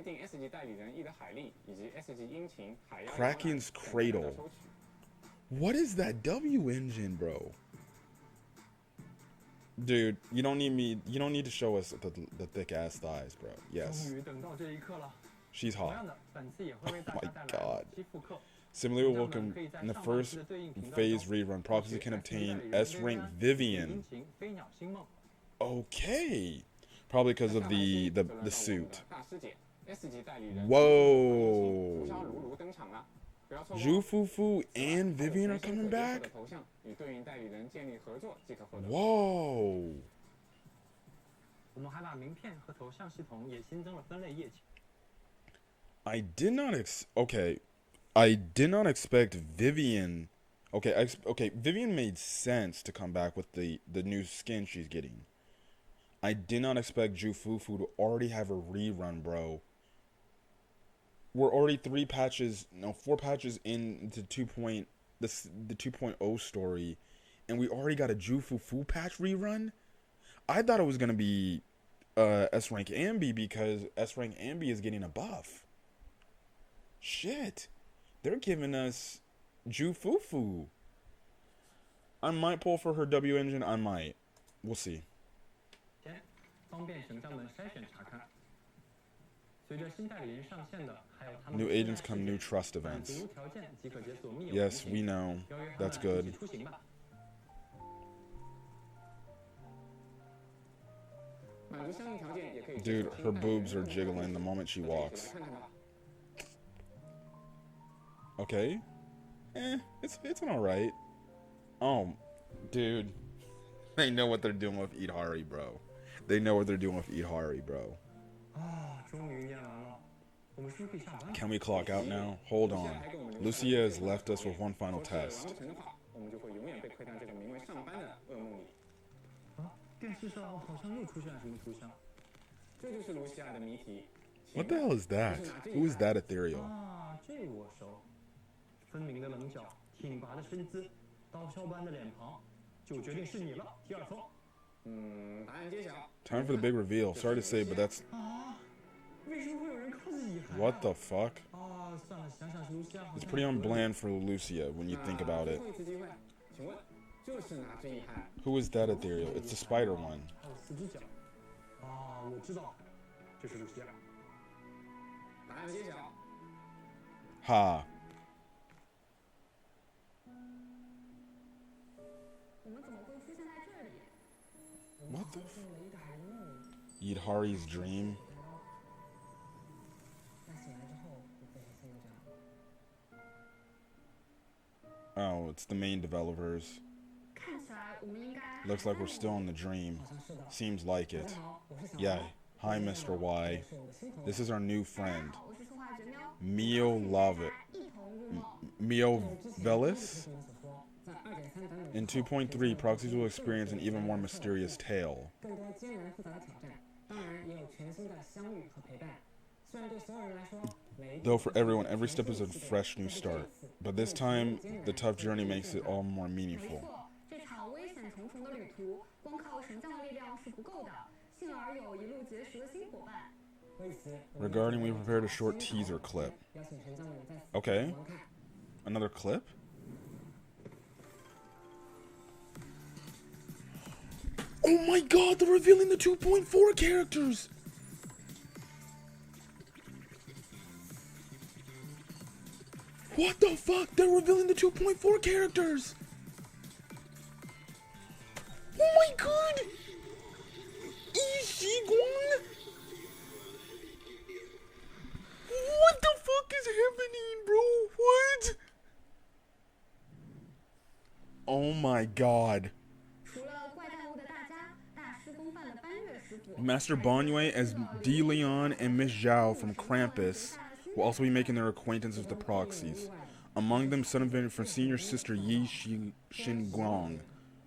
Kraken's Cradle. What is that W engine, bro? Dude, you don't need to show us the thick ass thighs, bro. Yes. She's hot. Oh my god. Similarly, welcome in the first phase rerun. Proxy can obtain S rank Vivian. Okay. Probably because of the suit. Whoa. Zhu Fufu and Vivian are coming back? Whoa. I did not I did not expect Vivian. Okay, Vivian made sense to come back with the new skin she's getting. I did not expect Zhu Fufu to already have a rerun, bro. We're already 4 patches into the 2.0 story, and we already got a Zhu Fufu patch rerun. I thought it was gonna be S rank Ambi because S rank Ambi is getting a buff. Shit. They're giving us Zhu Fufu. I might pull for her W engine. I might. We'll see. 前方便神将们筛选查看。随着新代理人上线的，还有他们 New agents come, new trust 满 events. 足条件即可解锁密友 Yes, we know. 邀约他们 That's 一 good. 起出行吧。满足相应条件也可以 Dude, her boobs are jiggling the moment she walks. 看看吧。 Okay. It's an alright. Oh, dude. They know what they're doing with Yidhari, bro. They know what they're doing with Yidhari, bro. 啊，终于念完了，我们是不是可以下班？ Can we clock out now? Hold on. Lucia has left us with one final 完 test. 成的话，我们就会永远被困在这个名为上班的噩梦里。啊，电视上好像又出现了什么图像。这就是卢西亚的谜题。 What the hell is that? Who is that ethereal? 啊，这个我熟。分明的棱角，挺拔的身姿，刀削般的脸庞，就决定是你了，提尔峰。答案揭晓。 Time for the big reveal. Sorry to say, but that's 啊，为什么会有人靠自己害？ what the fuck? 啊，算了，想想是卢西亚好 It's 像 pretty on bland for Lucia when you think about 最 it. 后一次机会，请问就是哪只遗憾？ Who is that ethereal? It's the spider one. 还有四只脚。啊，我知道，这是卢西亚。答案揭晓。 Ha. 我们怎么会出现在这里？ What the 进了一个海梦， Yidhari's dream? 那醒来之后会变成新的这样。 Oh, it's the main developers. 看起来我们应该 Looks like we're still in the dream. Seems like it. Yeah. Hi, Mr. Y. This is our new friend. 我是说话绝喵， Mio Love 一同入梦。 Mio Velis? 在2.3版本 In 2.3, proxies will experience an even more mysterious tale. 更多艰难复杂的挑战，当然也有全新的相遇和陪伴。虽然对所有人来说，每一 Though for everyone, every step is a fresh new start. But this time, the tough journey makes it all more 没 meaningful. 错，这场危险重重的旅途，光靠神将的力量是不够的，幸而有一路结识的新伙伴。为此， Regarding, we prepared a short teaser clip. 邀请神将们在 Okay. 观看。 Another clip? Oh my god, they're revealing the 2.4 characters! What the fuck? They're revealing the 2.4 characters! Oh my god! Ishiguan? What the fuck is happening, bro? What? Oh my god. 除了怪诞物的大家，大师风范的班月师傅， Master Bonyue as D. Leon and Miss Zhao from Krampus will also be making their acquaintance with the proxies. Among them, son of it from senior sister Yi Xinguang.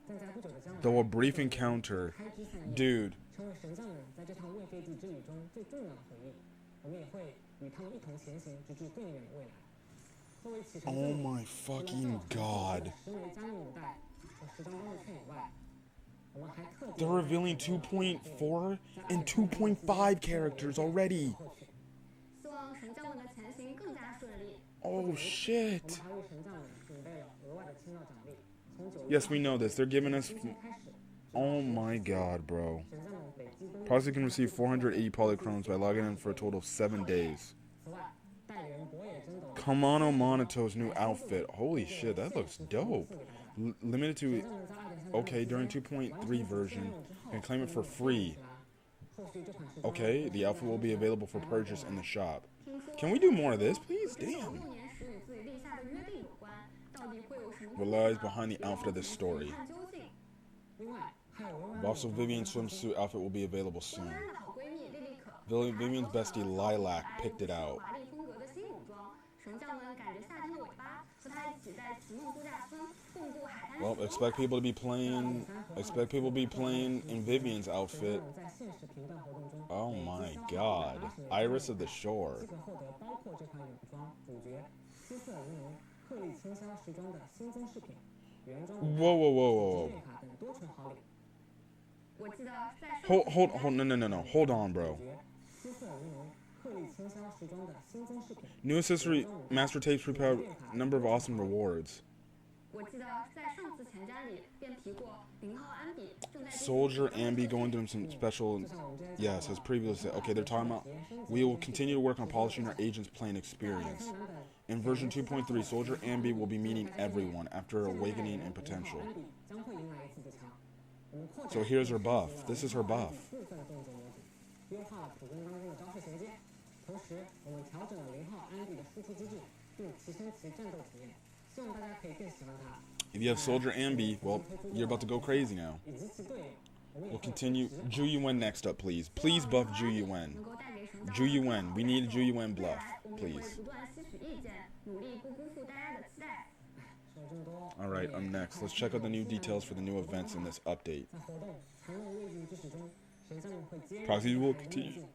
正在不久的将来， Though a brief encounter, 开枝散叶， dude, 成为神将们在这趟未废弃之旅中最重要的回忆。我们也会与他们一同前行，直至更远的未来。作为启程之 oh 旅， my fucking god. 10枚加密母带和10张光券以外，我们还特地 They're revealing 2.4 and 2.5 characters already. 希望神将们的前行更加顺利。 Oh shit. 我们还为神将们准备了额外的签到奖励。从9 Yes, we know this. They're giving us. 日开始， Oh my god, bro. 神将们累积登录。 Proxy can receive 480 polychromes by logging in for a total of 7 days. 此外，代理人博野真斗 Kamano Monito's new outfit. Holy shit, that looks dope. Limited to. 神将们在2.3 版 Okay, during 2.3 version, you can claim it for free. 后续这款时装 Okay, the outfit will be available for purchase in the shop. Can we do more of this, please? 跟 Damn. 6年时与自己立下的约定有关，到底会有什么 What lies behind the outfit of this story? 看究竟。另外还有文玩 Also, Vivian's swimsuit outfit will be available 罗 soon. 兰的好闺蜜莉莉可， Vivian's bestie Lilac picked it out. 华丽风格的新武装，神将们赶着夏天的尾巴，和她一起在奇梦度假村共度海滩。 Well, expect people to be playing. Expect people to be playing in Vivian's outfit. 在限时频段活动中 Oh my god. Iris of the Shore. 即可获得包括这款泳装、主角、七色玲珑、鹤立清霄时装的新增饰品、原装 Whoa, whoa, whoa, whoa, 月卡等多重好礼。我记得在 Hold, no. Hold on, bro. 主角、七色玲珑、鹤立清霄时装的新增饰品、 New accessory, master tapes prepare number of awesome rewards. Soldier Ambi going through some special. Yes, as previously said. Okay, they're talking about. We will continue to work on polishing our agent's playing experience. In version 2.3, Soldier Ambi will be meeting everyone after awakening in potential. So here's her buff. This is her buff. If you have Soldier Ambi, well, you're about to go crazy now. We'll continue. Zhu Yuan next up, please. Please buff Zhu Yuan. Zhu Yuan. We need Zhu Yuan buff, please. Alright, I'm next. Let's check out the new details for the new events in this update. Proxies will continue.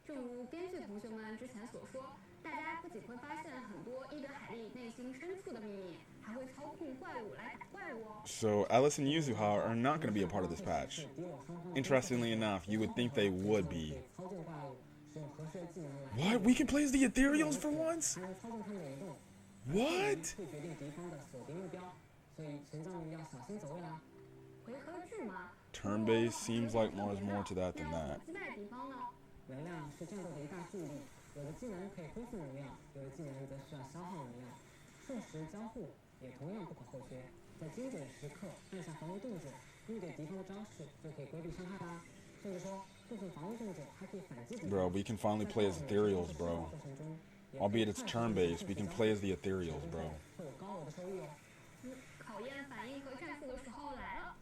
正如编剧同学们之前所说，大家不仅会发现很多伊德海利内心深处的秘密，还会操控怪物来打怪物。So Alice and Yuzuha are not going to be a part of this patch. Interestingly enough, you would think they would be. What? We can play as the Ethereals for once? What? Turn-based seems like there's more to that than that. 能量是战斗的一大助力，有的技能可以恢复能量，有的技能则需要消耗能量。瞬时交互也同样不可或缺，在精准时刻按下防御动作，预给敌方的招式就可以规避伤害啦。甚至说，部分防御动作还可以反击敌方。Bro, we can finally play as Ethereals, bro. Albeit it's turn-based, we can play as the Ethereals, bro. 会有高额的收益哦。考验反应和战术的时候来了。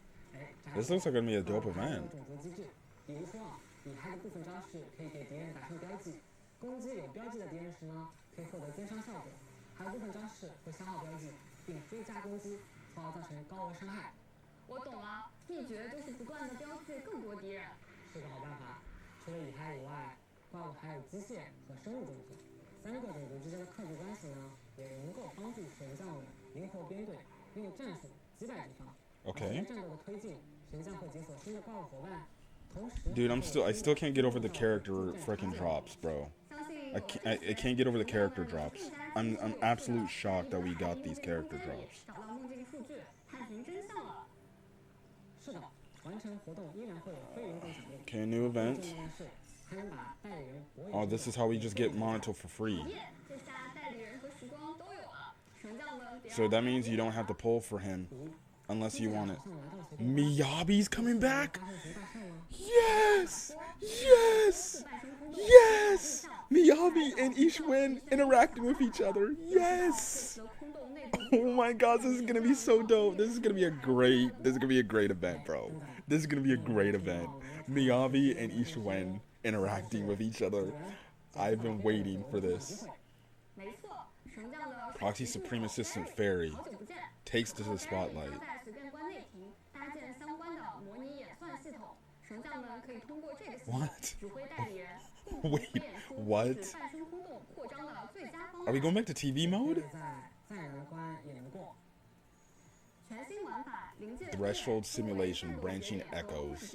This looks like gonna be a dope event. 种族机制，比如说啊。以他的部分招式可以给敌人打上标记，攻击有标记的敌人时呢，可以获得增伤效果。还有部分招式会消耗标记，并追加攻击，从而造成高额伤害。我懂了，秘诀就是不断的标记更多敌人。是个好办法。除了以太以外，怪物还有机械和生物种族，三个种族之间的克制关系呢，也能够帮助神将们灵活编队，并用战术击败敌方。Okay. 战斗的推进，神将会解锁新的怪物伙伴。Dude, I still can't get over the character freaking drops, bro. I can't get over the character drops. I'm absolute shocked that we got these character drops. Okay, new event. Oh, this is how we just get Monato for free. So that means you don't have to pull for him unless you want it. Miyabi's coming back? Yes! Yes! Yes! Miyabi and Ishwen interacting with each other. Yes! Oh my god, this is gonna be so dope. This is gonna be a great event, bro. This is gonna be a great event. Miyabi and Ishwen interacting with each other. I've been waiting for this. Proxy Supreme Assistant Fairy takes to the spotlight. What? Wait, what? Are we going back to TV mode? Threshold Simulation, Branching Echoes.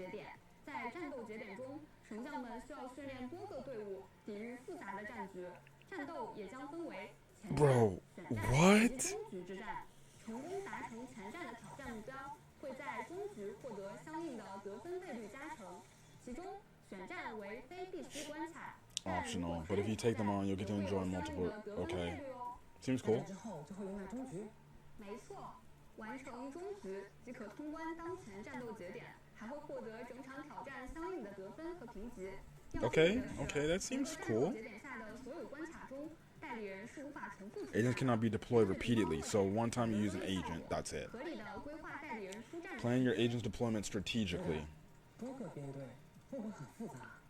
Bro, what? 会在终局获得相应的得分倍率加成，其中选战为非必须关卡。Optional, but if you take them on, you'll get to enjoy multiple. Okay, seems cool. 没错，完成终局即可通关当前战斗节点，还会获得整场挑战相应的得分和评级。Okay, that seems cool. 节点下的所有关卡中，代理人是无法重复。Agents cannot be deployed repeatedly, so one time you use an agent, that's it. 合理的规划代理人出战。Plan your agent's deployment strategically.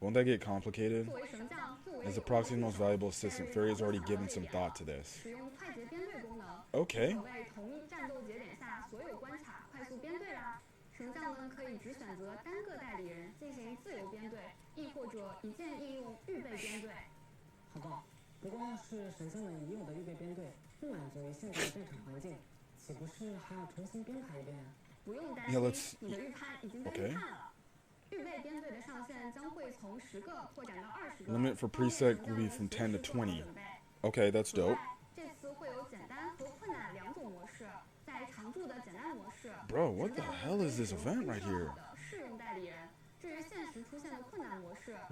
Won't that get complicated? As the proxy's most valuable assistant, Fairy has already given some thought to this. Okay. 同一战斗节点下所有关卡快速编队啦。神将们可以只选择单个代理人进行自由编队，亦或者一键应用预备编队。好吧，不过要是神将们已有的预备编队不满足于现在的战场环境，岂不是还要重新编排一遍？不用担心，你的预判已经被预判了。预备编队的上限将会从10个扩展到20个。Limit for preset will be from 10 to 20. Okay, that's dope. 这次会有 Bro, what the hell is this event right here?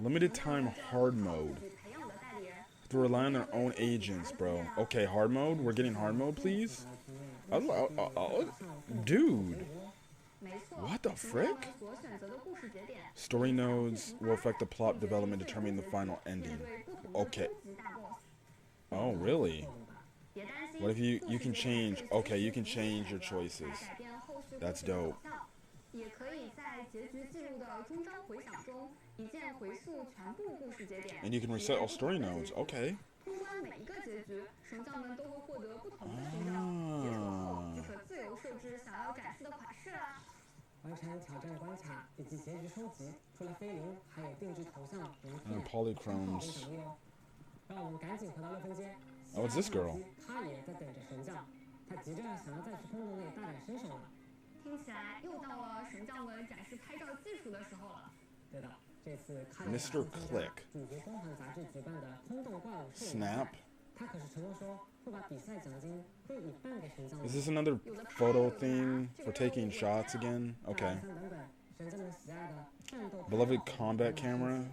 Limited time hard mode. To rely on their own agents, bro. Okay, hard mode? We're getting hard mode, please? Dude. What the frick? Story nodes will affect the plot development, determining the final ending. Okay. Oh, really? What if you can change? Okay, you can change your choices. That's dope. And you can reset all story nodes. Okay. And polychromes. Oh, it's this girl. Mr. Click. Snap. Is this another photo thing for taking shots again? Okay. Beloved combat camera.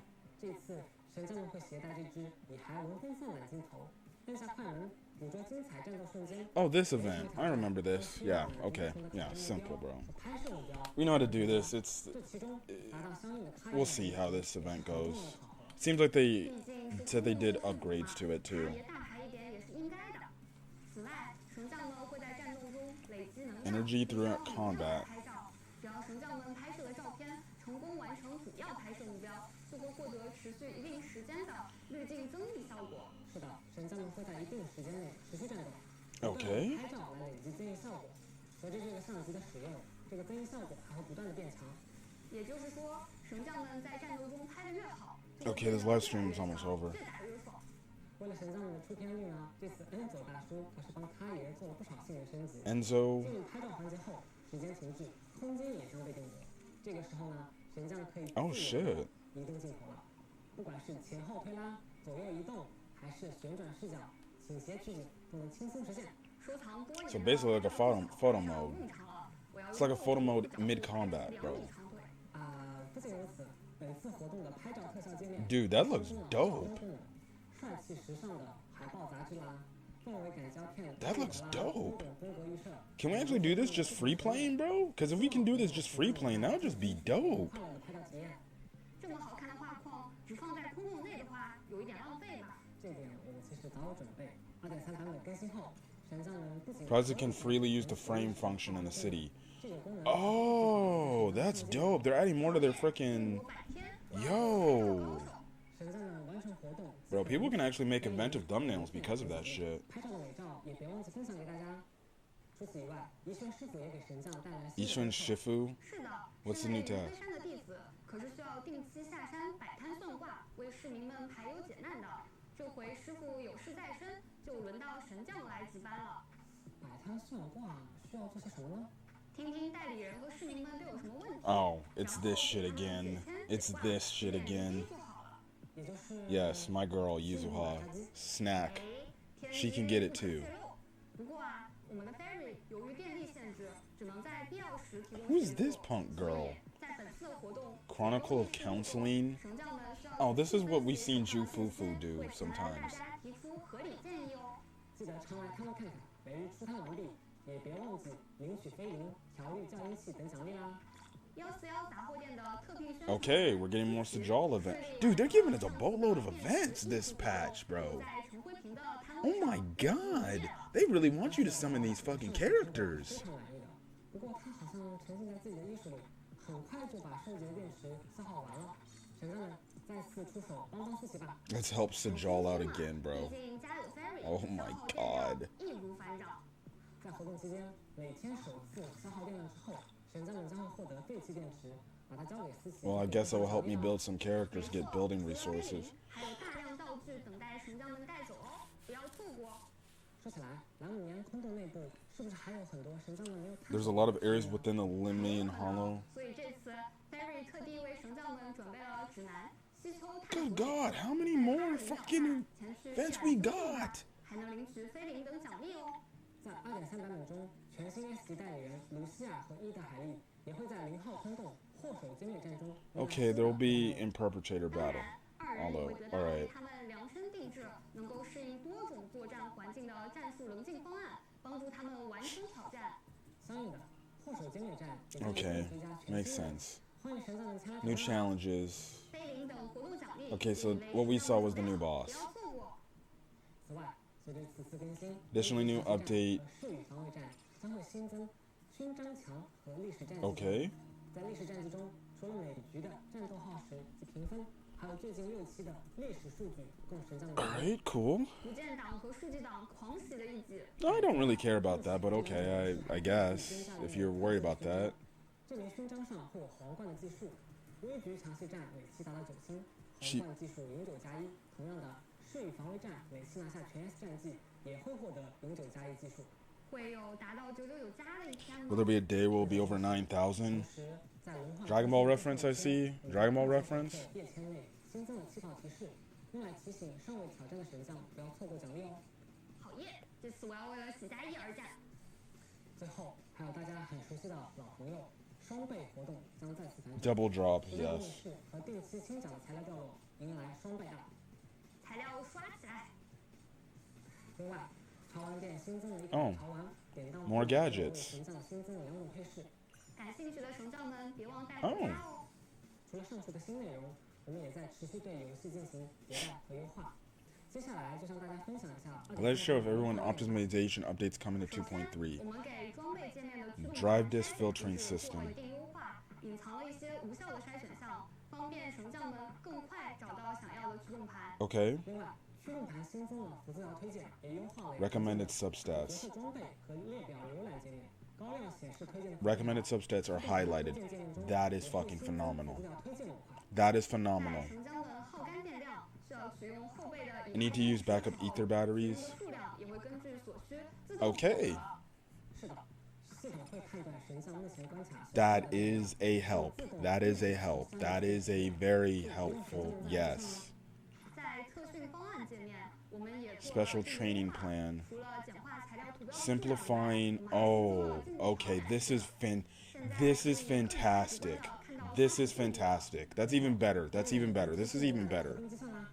Oh, this event. I remember this. Yeah, okay. Yeah, simple, bro. We know how to do this. We'll see how this event goes. Seems like they said they did upgrades to it, too. Energy throughout combat. Okay. Okay, this live stream is almost over. Enzo. Oh shit. So basically like a photo mode. It's like a photo mode mid-combat, bro. Dude, that looks dope. That looks dope. Can we actually do this just free playing, bro? Because if we can do this just free playing, that would just be dope. Project can freely use the frame function in the city. Oh, that's dope. They're adding more to their freaking... Yo. Bro, people can actually make inventive thumbnails because of that shit. Yishuan Shifu? What's the new task? Oh, it's this shit again. It's this shit again. Yes, my girl, Yuzuha. Snack. She can get it too. Who's this punk girl? Chronicle of Counseling? Oh, this is what we seen Ju Fufu do sometimes. Okay, we're getting more Sajal event. Dude, they're giving us a boatload of events this patch, bro. Oh my god. They really want you to summon these fucking characters. Let's help Sajal out again, bro. Oh my god. Well, I guess that will help me build some characters, get building resources. There's a lot of areas within the Limnian Hollow. Good God, how many more fucking events we got? 在2.3版本中，全新 S 级代理人卢西亚和伊德海利也会在0号空洞祸首歼灭战中。Okay, there will be in perpetrator 当 battle. 然，二人也 Although, 会得到 all 为 right. 他们量身定制、能够适应多种作战环境的战术棱镜方案，帮助他们完成挑战。相应的，祸首歼灭战也将 Okay, 追加 makes 全新任务。 sense. 欢迎神藏们参加 New 挑战。 challenges. 碑林等活动奖励。 Okay, so what we saw was the new 不 boss. 要错过。此外，随着此次更新 Additionally, new update. 和术语防卫战将会新增勋章墙和历史战绩。 Okay. 在历史战绩中，除了每局的战斗耗时及评分，还有最近6期的历史数据供神将们。 All right, cool. 古剑党和数据党狂喜了一击。 I don't really care about that, but okay, I guess if you're worried about that. 这枚勋章上会有皇冠的技术，微局强袭战尾期达到9星，皇冠技术永久加1。同样的，术语防卫战每次拿下全 S 战绩也会获得永久加1技术。会有达到999加的一天吗？ Will there be a day where we'll be over 9,000? 同时，在文化 Dragon Ball reference, I see. Dragon Ball reference. 页签内新增了气泡提示，用来提醒尚未挑战的神将不要错过奖励哦。好耶！这次我要为了喜加1而战。最后，还有大家很熟悉的老朋友，双倍活动将再次返场。 Double drop, 不断 yes. 面试和定期清奖的材料掉落，迎来双倍大。材料刷起来。另外，潮玩店新增了一哦款潮玩，点到 More gadgets 神将新增了2种配饰。感兴趣的神将们别忘带回家哦。除了上述的新内容，我们也在持续对游戏进行迭代和优化。接下来就向大家分享一下 Let's show if everyone optimization updates coming to 首先， 2.3. 我们给装备界面的驱动 Drive 环 this 筛 filtering 做了 system. 一定优化，隐藏了一些无效的筛选项，方便神将们更快找到想要的驱动盘。 Okay. 另外，驱动盘新增了辅助条推荐，也优化了 Recommended 角 substats. 色装备和列表浏览界面，高亮显示推荐的 Recommended substats are highlighted. That is fucking phenomenal. 辅助条推荐模块。 That is 在 phenomenal. 神将们耗干电量，需要取用后备的 I need to use backup ether batteries. 数量也会根据所需自动 Okay. 是的，系统会判断神将目前关卡。 That is a help. That is a help. That is a very helpful. Yes. 在特训方案界面，我们也做了 Special 进一步 training 优化 plan. 除了简化材料图标 Simplifying. Oh, okay. This is fantastic. This is fantastic. That's even better. That's even better. This is even better. 计算啦。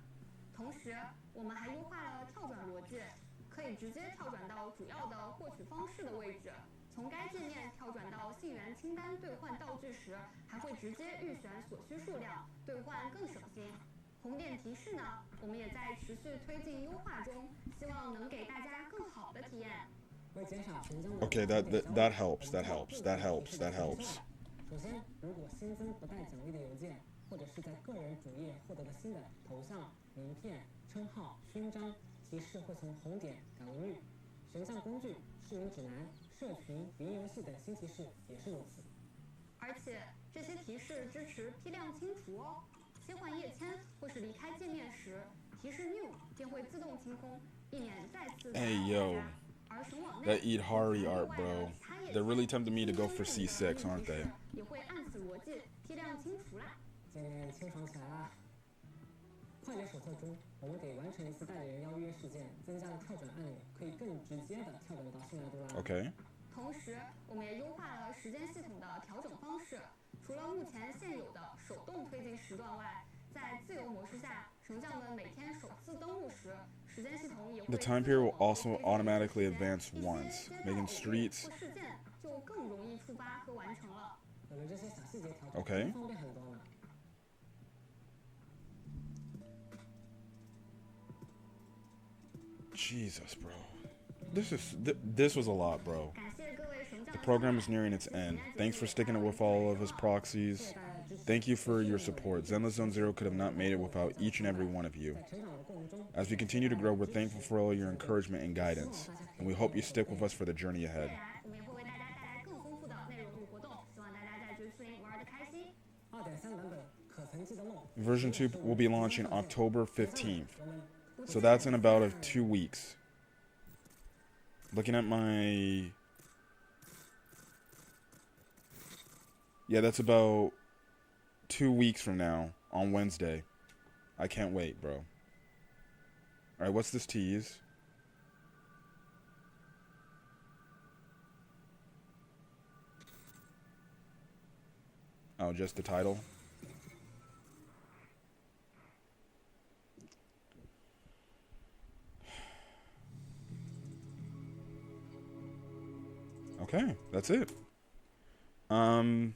同时，我们还优化了跳转逻辑，可以直接跳转到主要的获取方式的位置。从该界面跳转到信源清单兑换道具时，还会直接预选所需数量，兑换更省心。红点提示呢，我们也在持续推进优化中，希望能给大家更好的体验。为减少神将的 Okay, that helps. That helps. That helps. That helps. 首先，如果新增不带奖励的邮件，或者是在个人主页获得的新的头像、名片、称号、勋章，提示会从红点改为绿。神像工具、市民指南、社群、云游戏等新提示也是如此。而且这些提示支持批量清除哦。切换页签或是离开界面时，提示 new 便会自动清空，避免再次打扰 Hey, 大 yo. 家。而神网 That 内 Yidhari art, bro. They're really tempting me to go for C6, aren't they? 也会按此逻辑批量清除啦。界面清爽起来啦！快捷手册中，我们给完成一次代理人邀约事件增加了跳转按钮，可以更直接的跳转到信赖度啦。 Okay. 同时，我们也优化了时间系统的调整方式。除了目前现有的手动推进时段外，在自由模式下，神将们每天首次登录时，时间系统也会 The time period will also automatically advance once, making streets. 或事件就更容易触发和完成了。有了这些小细节调整， Okay. 方便很多呢。 Jesus, bro. This was a lot, bro. 感谢各位神将 The program is nearing its end. Thanks for sticking it with all of his proxies. Thank you for your support. Zenless Zone Zero could have not made it without each and every one of you. 在成长的过程中， As we continue to grow, we're thankful for all your encouragement and guidance, and we hope you stick with us for the journey 未 ahead. 来我们也会为大家带来更丰富的内容与活动，希望大家在追寻玩得开心。 2.3版本可曾记得梦 Version 2 will be launching October 15th, so that's in about 2 weeks. Looking at my... Yeah, that's about 2 weeks from now on Wednesday. I can't wait, bro. Alright, what's this tease? Oh, just the title. Okay, that's it. That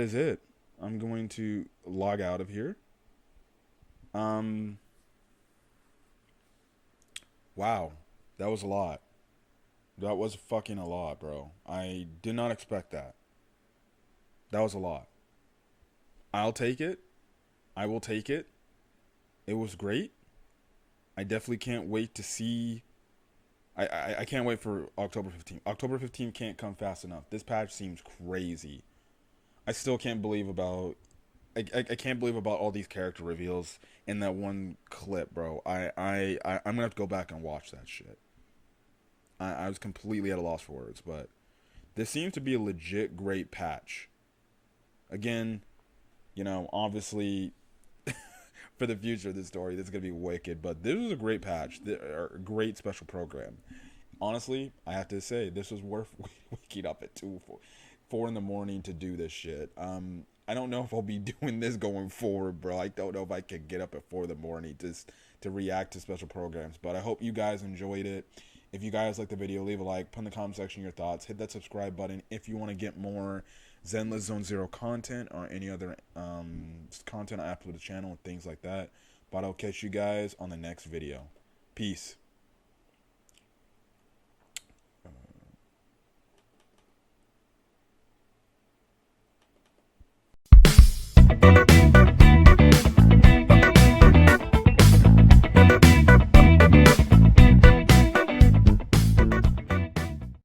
is it. I'm going to log out of here. Wow, that was a lot. That was fucking a lot, bro. I did not expect that. That was a lot. I'll take it. I will take it. It was great. I definitely can't wait to see. I can't wait for October 15th. October 15th can't come fast enough. This patch seems crazy. I still can't believe about. I can't believe about all these character reveals in that one clip, bro. I'm gonna have to go back and watch that shit. I was completely at a loss for words, but this seems to be a legit great patch. Again, you know, obviously, for the future of this story, this is going to be wicked, but this was a great patch, a great special program. Honestly, I have to say, this was worth waking up at 4 in the morning to do this shit. I don't know if I'll be doing this going forward, bro. I don't know if I can get up at 4 in the morning to react to special programs, but I hope you guys enjoyed it. If you guys like the video, leave a like, put in the comment section your thoughts, hit that subscribe button if you want to get more Zenless Zone Zero content or any other content I upload to the channel and things like that. But I'll catch you guys on the next video. Peace.